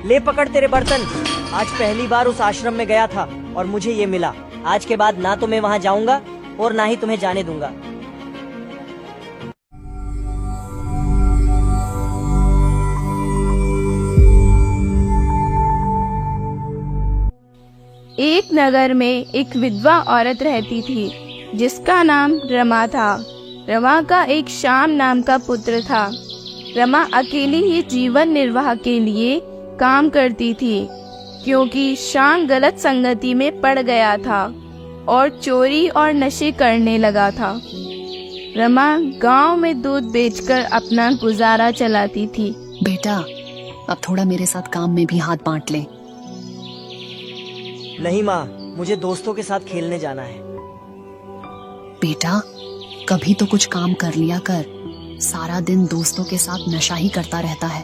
ले पकड़ तेरे बर्तन। आज पहली बार उस आश्रम में गया था और मुझे ये मिला। आज के बाद ना तो मैं वहाँ जाऊंगा और ना ही तुम्हें जाने दूंगा। एक नगर में एक विधवा औरत रहती थी जिसका नाम रमा था। रमा का एक श्याम नाम का पुत्र था। रमा अकेली ही जीवन निर्वाह के लिए काम करती थी क्योंकि श्याम गलत संगति में पड़ गया था और चोरी और नशे करने लगा था। रमा गांव में दूध बेचकर अपना गुजारा चलाती थी। बेटा, अब थोड़ा मेरे साथ काम में भी हाथ बांट ले। नहीं माँ, मुझे दोस्तों के साथ खेलने जाना है। बेटा, कभी तो कुछ काम कर लिया कर। सारा दिन दोस्तों के साथ नशा ही करता रहता है।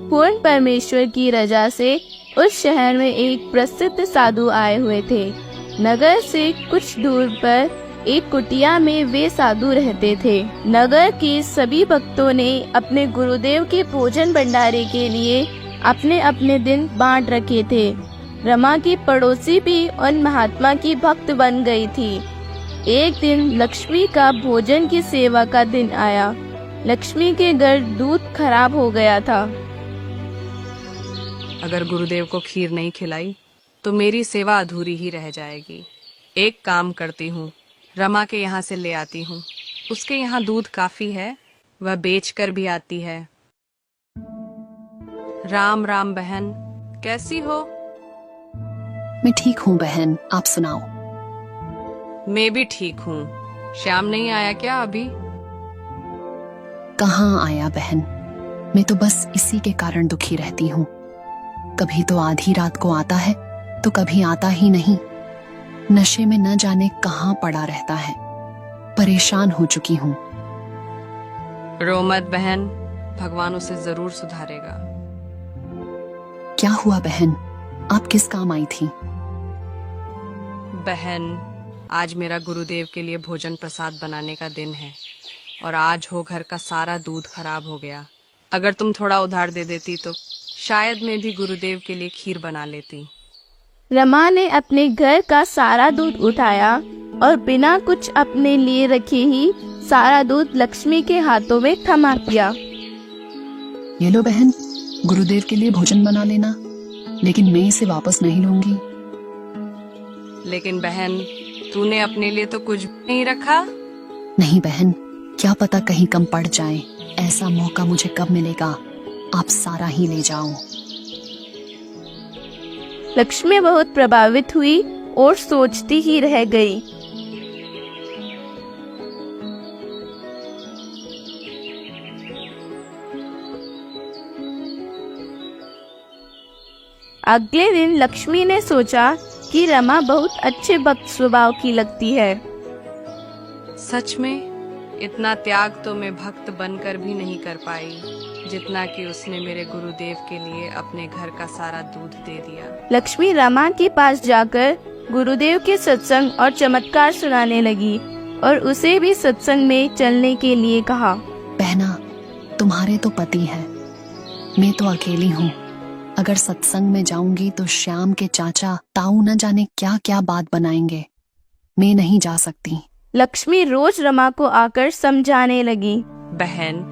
पूर्ण परमेश्वर की रजा से उस शहर में एक प्रसिद्ध साधु आए हुए थे। नगर से कुछ दूर पर एक कुटिया में वे साधु रहते थे। नगर के सभी भक्तों ने अपने गुरुदेव के भोजन भंडारे के लिए अपने अपने दिन बांट रखे थे। रमा की पड़ोसी भी उन महात्मा की भक्त बन गई थी। एक दिन लक्ष्मी का भोजन की सेवा का दिन आया। लक्ष्मी के घर दूध खराब हो गया था। अगर गुरुदेव को खीर नहीं खिलाई तो मेरी सेवा अधूरी ही रह जाएगी। एक काम करती हूँ, रमा के यहाँ से ले आती हूँ। उसके यहाँ दूध काफी है, वह बेचकर भी आती है। राम राम बहन, कैसी हो? मैं ठीक हूँ बहन, आप सुनाओ। मैं भी ठीक हूँ। श्याम नहीं आया क्या अभी? कहाँ आया बहन, मैं तो बस इसी के कारण दुखी रहती हूँ। कभी तो आधी रात को आता है तो कभी आता ही नहीं। नशे में न जाने कहाँ पड़ा रहता है। परेशान हो चुकी हूँ। रो मत बहन, भगवान उसे जरूर सुधारेगा। क्या हुआ बहन, आप किस काम आई थी? बहन, आज मेरा गुरुदेव के लिए भोजन प्रसाद बनाने का दिन है और आज हो घर का सारा दूध खराब हो गया। अगर तुम थोड़ा उधार दे देती तो शायद मैं भी गुरुदेव के लिए खीर बना लेती। रमा ने अपने घर का सारा दूध उठाया और बिना कुछ अपने लिए रखे ही सारा दूध लक्ष्मी के हाथों में थमा दिया। ये लो बहन, गुरुदेव के लिए भोजन बना लेना, लेकिन मैं इसे वापस नहीं लूंगी। लेकिन बहन, तूने अपने लिए तो कुछ भी नहीं रखा। नहीं बहन, क्या पता कहीं कम पड़ जाए। ऐसा मौका मुझे कब मिलेगा। आप सारा ही ले जाओ। लक्ष्मी बहुत प्रभावित हुई और सोचती ही रह गई। अगले दिन लक्ष्मी ने सोचा कि रमा बहुत अच्छे भक्त स्वभाव की लगती है। सच में इतना त्याग तो मैं भक्त बनकर भी नहीं कर पाई जितना कि उसने मेरे गुरुदेव के लिए अपने घर का सारा दूध दे दिया। लक्ष्मी रमा के पास जाकर गुरुदेव के सत्संग और चमत्कार सुनाने लगी और उसे भी सत्संग में चलने के लिए कहा। बहना, तुम्हारे तो पति है, मैं तो अकेली हूँ। अगर सत्संग में जाऊंगी तो श्याम के चाचा ताऊ न जाने क्या क्या बात बनाएंगे। मैं नहीं जा सकती। लक्ष्मी रोज रमा को आकर समझाने लगी। बहन,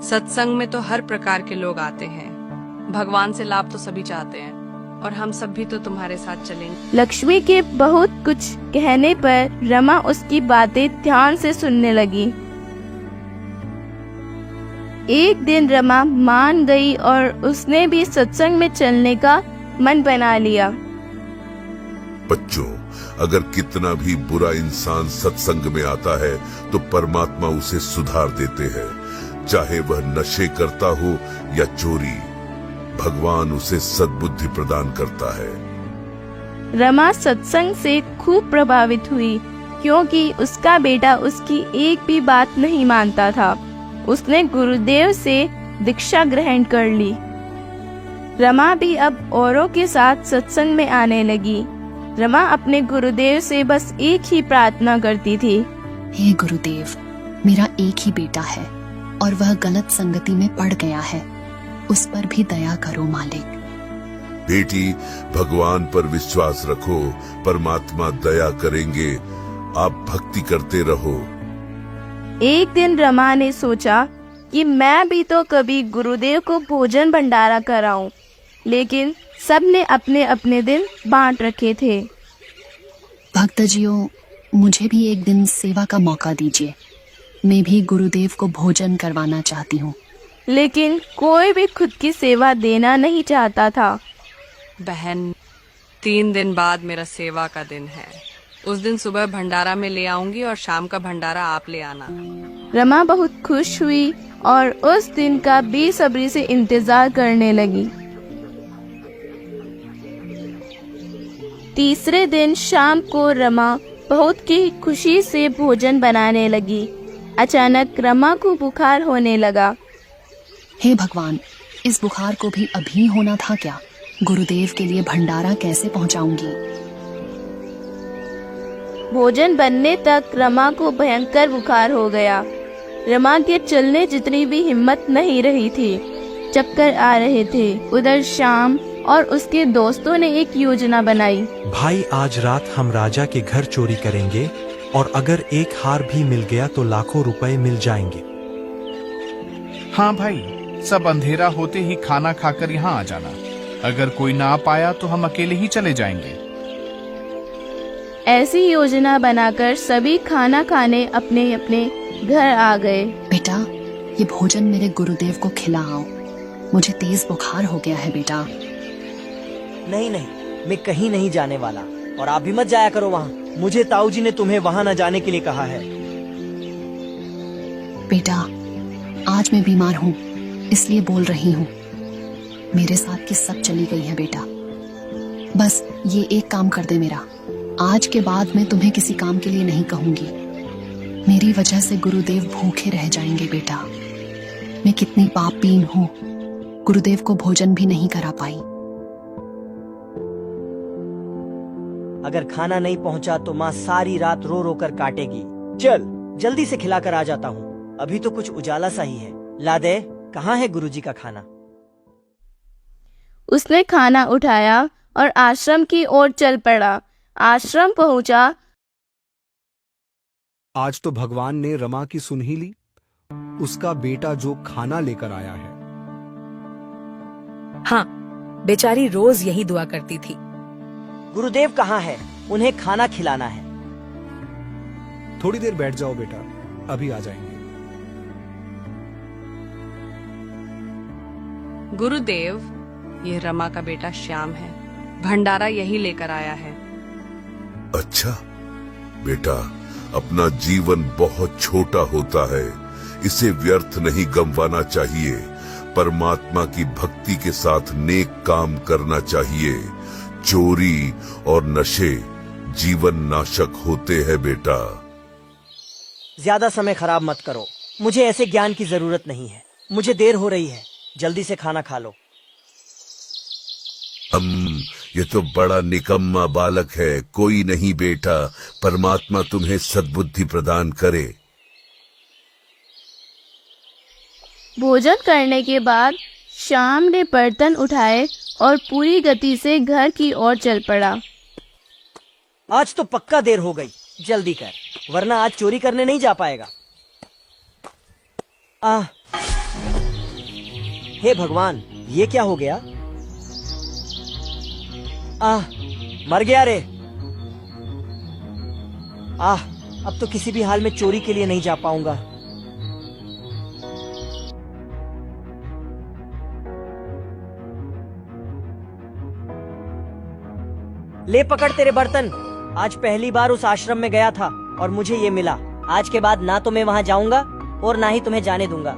सत्संग में तो हर प्रकार के लोग आते हैं। भगवान से लाभ तो सभी चाहते हैं और हम सब भी तो तुम्हारे साथ चलेंगे। लक्ष्मी के बहुत कुछ कहने पर रमा उसकी बातें ध्यान से सुनने लगी। एक दिन रमा मान गई और उसने भी सत्संग में चलने का मन बना लिया। बच्चों, अगर कितना भी बुरा इंसान सत्संग में आता है तो परमात्मा उसे सुधार देते हैं। चाहे वह नशे करता हो या चोरी, भगवान उसे सद्बुद्धि प्रदान करता है। रमा सत्संग से खूब प्रभावित हुई क्योंकि उसका बेटा उसकी एक भी बात नहीं मानता था। उसने गुरुदेव से दीक्षा ग्रहण कर ली। रमा भी अब औरों के साथ सत्संग में आने लगी। रमा अपने गुरुदेव से बस एक ही प्रार्थना करती थी। हे गुरुदेव, मेरा एक ही बेटा है और वह गलत संगति में पड़ गया है। उस पर भी दया करो मालिक। बेटी, भगवान पर विश्वास रखो, परमात्मा दया करेंगे। आप भक्ति करते रहो। एक दिन रमा ने सोचा कि मैं भी तो कभी गुरुदेव को भोजन भंडारा कराऊं, लेकिन सबने अपने अपने दिन बांट रखे थे। भक्तजियों, मुझे भी एक दिन सेवा का मौका दीजिए। मैं भी गुरुदेव को भोजन करवाना चाहती हूँ। लेकिन कोई भी खुद की सेवा देना नहीं चाहता था। बहन, 3 दिन बाद मेरा सेवा का दिन है। उस दिन सुबह भंडारा में ले आऊंगी और शाम का भंडारा आप ले आना। रमा बहुत खुश हुई और उस दिन का बेसब्री से इंतजार करने लगी। तीसरे दिन शाम को रमा बहुत ही खुशी से भोजन बनाने लगी। अचानक रमा को बुखार होने लगा। हे भगवान, इस बुखार को भी अभी होना था क्या? गुरुदेव के लिए भंडारा कैसे पहुंचाऊंगी? भोजन बनने तक रमा को भयंकर बुखार हो गया। रमा के चलने जितनी भी हिम्मत नहीं रही थी। चक्कर आ रहे थे। उधर श्याम और उसके दोस्तों ने एक योजना बनाई। भाई, आज रात हम राजा के घर चोरी करेंगे और अगर एक हार भी मिल गया तो लाखों रुपए मिल जाएंगे। हाँ भाई, सब अंधेरा होते ही खाना खाकर यहाँ आ जाना। अगर कोई ना पाया तो हम अकेले ही चले जाएंगे। ऐसी योजना बनाकर सभी खाना खाने अपने अपने घर आ गए। बेटा, ये भोजन मेरे गुरुदेव को खिलाओ। मुझे तेज बुखार हो गया है बेटा। नहीं नहीं, मैं कहीं नहीं जाने वाला, और आप भी मत जाया करो वहाँ। मुझे ताऊ जी ने तुम्हें वहाँ न जाने के लिए कहा है। बेटा, आज मैं बीमार हूँ, इसलिए बोल रही हूँ। मेरे साथ की सब चली गई है बेटा। बस ये एक काम कर दे मेरा। आज के बाद मैं तुम्हें किसी काम के लिए नहीं कहूंगी। मेरी वजह से गुरुदेव भूखे रह जाएंगे बेटा। मैं कितनी पापीन हूँ, गुरुदेव को भोजन भी नहीं करा पाई। अगर खाना नहीं पहुँचा तो माँ सारी रात रो रो कर काटेगी। चल जल्दी से खिलाकर आ जाता हूँ। अभी तो कुछ उजाला सा ही है। ला दे, कहाँ है गुरुजी का खाना? उसने खाना उठाया और आश्रम की ओर चल पड़ा। आश्रम पहुंचा। आज तो भगवान ने रमा की सुन ही ली। उसका बेटा जो खाना लेकर आया है। हाँ, बेचारी रोज यही दुआ करती थी। गुरुदेव कहाँ है? उन्हें खाना खिलाना है। थोड़ी देर बैठ जाओ बेटा, अभी आ जाएंगे। गुरुदेव, ये रमा का बेटा श्याम है। भंडारा यही लेकर आया है। अच्छा बेटा, अपना जीवन बहुत छोटा होता है, इसे व्यर्थ नहीं गंवाना चाहिए। परमात्मा की भक्ति के साथ नेक काम करना चाहिए। चोरी और नशे जीवन नाशक होते हैं बेटा। ज्यादा समय खराब मत करो। मुझे ऐसे ज्ञान की जरूरत नहीं है। मुझे देर हो रही है, जल्दी से खाना खा लो। ये तो बड़ा निकम्मा बालक है। कोई नहीं बेटा, परमात्मा तुम्हें सद्बुद्धि प्रदान करे। भोजन करने के बाद श्याम ने बर्तन उठाए और पूरी गति से घर की ओर चल पड़ा। आज तो पक्का देर हो गई। जल्दी कर, वरना आज चोरी करने नहीं जा पाएगा। हे भगवान, ये क्या हो गया? मर गया रे। अब तो किसी भी हाल में चोरी के लिए नहीं जा पाऊंगा। ले पकड़ तेरे बर्तन। आज पहली बार उस आश्रम में गया था और मुझे ये मिला। आज के बाद ना तो मैं वहां जाऊंगा और ना ही तुम्हें जाने दूंगा।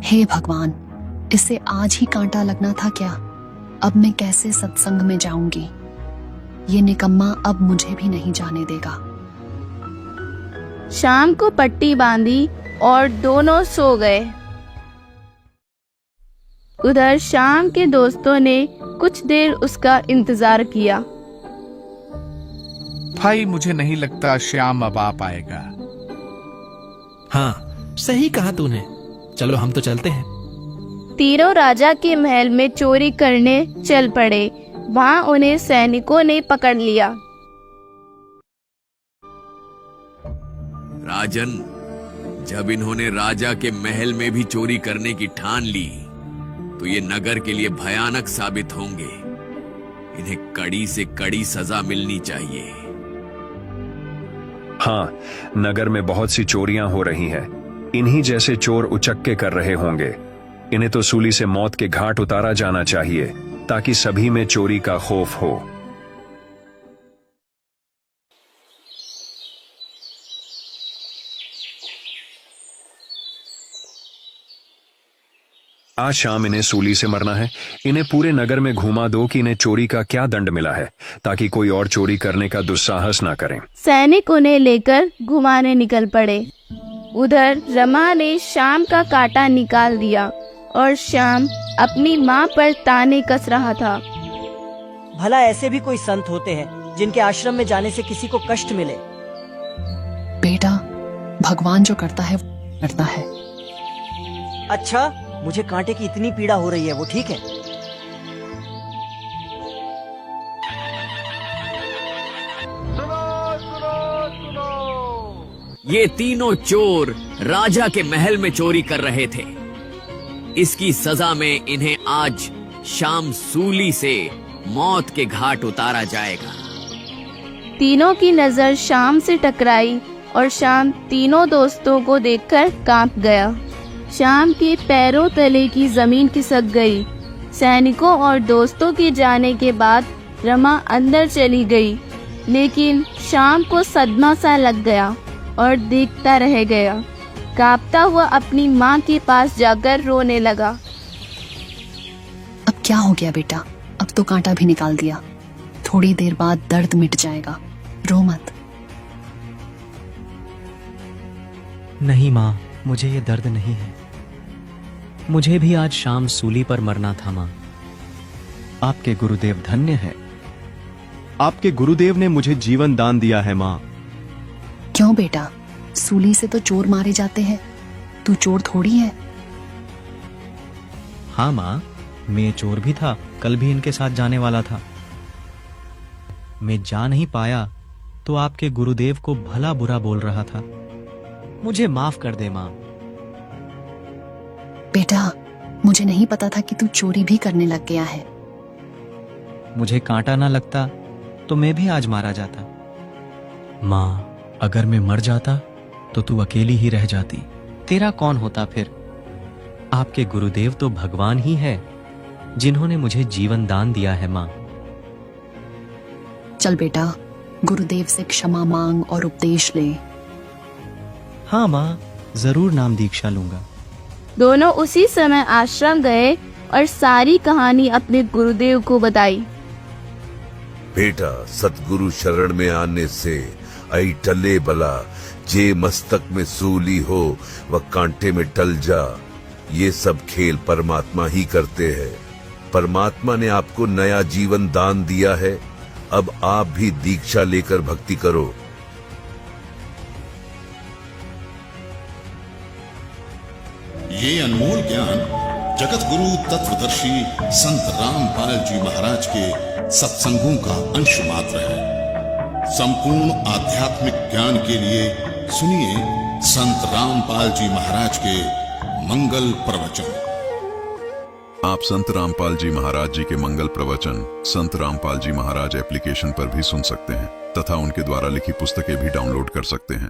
हे भगवान, इससे आज ही कांटा लगना था क्या? अब मैं कैसे सत्संग में जाऊंगी? ये निकम्मा अब मुझे भी नहीं जाने देगा। शाम को पट्टी बांधी और दोनों सो गए। उधर शाम के दोस्तों ने कुछ देर उसका इंतजार किया। भाई, मुझे नहीं लगता श्याम अब आ पाएगा। हाँ, सही कहा तूने। चलो हम तो चलते हैं। तीनों राजा के महल में चोरी करने चल पड़े। वहां उन्हें सैनिकों ने पकड़ लिया। राजन, जब इन्होंने राजा के महल में भी चोरी करने की ठान ली तो ये नगर के लिए भयानक साबित होंगे। इन्हें कड़ी से कड़ी सजा मिलनी चाहिए। हाँ, नगर में बहुत सी चोरियां हो रही हैं। इन्हीं जैसे चोर उचक्के कर रहे होंगे। इन्हें तो सूली से मौत के घाट उतारा जाना चाहिए ताकि सभी में चोरी का खौफ हो। आज शाम इन्हें सूली से मरना है। इन्हें पूरे नगर में घुमा दो कि इन्हें चोरी का क्या दंड मिला है, ताकि कोई और चोरी करने का दुस्साहस ना करें। सैनिक उन्हें लेकर घुमाने निकल पड़े। उधर रमा ने शाम का कांटा निकाल दिया और शाम अपनी माँ पर ताने कस रहा था। भला ऐसे भी कोई संत होते हैं जिनके आश्रम में जाने से किसी को कष्ट मिले? बेटा, भगवान जो करता है करता है। अच्छा, मुझे कांटे की इतनी पीड़ा हो रही है, वो ठीक है? ये तीनों चोर राजा के महल में चोरी कर रहे थे। इसकी सजा में इन्हें आज शाम सूली से मौत के घाट उतारा जाएगा। तीनों की नजर शाम से टकराई और शाम तीनों दोस्तों को देखकर कांप गया। शाम के पैरों तले की जमीन खिसक गई। सैनिकों और दोस्तों के जाने के बाद रमा अंदर चली गई, लेकिन शाम को सदमा सा लग गया और देखता रह गया। कांपता हुआ अपनी माँ के पास जाकर रोने लगा। अब क्या हो गया बेटा? अब तो कांटा भी निकाल दिया। थोड़ी देर बाद दर्द मिट जाएगा, रो मत। नहीं माँ, मुझे ये दर्द नहीं है। मुझे भी आज शाम सूली पर मरना था माँ। आपके गुरुदेव धन्य है। आपके गुरुदेव ने मुझे जीवन दान दिया है माँ। क्यों बेटा? सूली से तो चोर मारे जाते हैं, तू चोर थोड़ी है। हाँ माँ, मैं चोर भी था। कल भी इनके साथ जाने वाला था। मैं जा नहीं पाया तो आपके गुरुदेव को भला बुरा बोल रहा था। मुझे माफ कर दे माँ। बेटा, मुझे नहीं पता था कि तू चोरी भी करने लग गया है। मुझे कांटा ना लगता तो मैं भी आज मारा जाता। माँ, अगर मैं मर जाता तो तू अकेली ही रह जाती। तेरा कौन होता फिर? आपके गुरुदेव तो भगवान ही है जिन्होंने मुझे जीवन दान दिया है माँ। चल बेटा, गुरुदेव से क्षमा मांग और उपदेश ले। हाँ माँ, जरूर नाम दीक्षा लूंगा। दोनों उसी समय आश्रम गए और सारी कहानी अपने गुरुदेव को बताई। बेटा, सतगुरु शरण में आने से आई टले बला, जे मस्तक में सूली हो वह कांटे में टल जा। ये सब खेल परमात्मा ही करते हैं। परमात्मा ने आपको नया जीवन दान दिया है। अब आप भी दीक्षा लेकर भक्ति करो। ये अनमोल ज्ञान जगत गुरु तत्वदर्शी संत रामपाल जी महाराज के सत्संगों का अंश मात्र है। संपूर्ण आध्यात्मिक ज्ञान के लिए सुनिए संत रामपाल जी महाराज के मंगल प्रवचन। आप संत रामपाल जी महाराज जी के मंगल प्रवचन संत रामपाल जी महाराज एप्लीकेशन पर भी सुन सकते हैं तथा उनके द्वारा लिखी पुस्तकें भी डाउनलोड कर सकते हैं।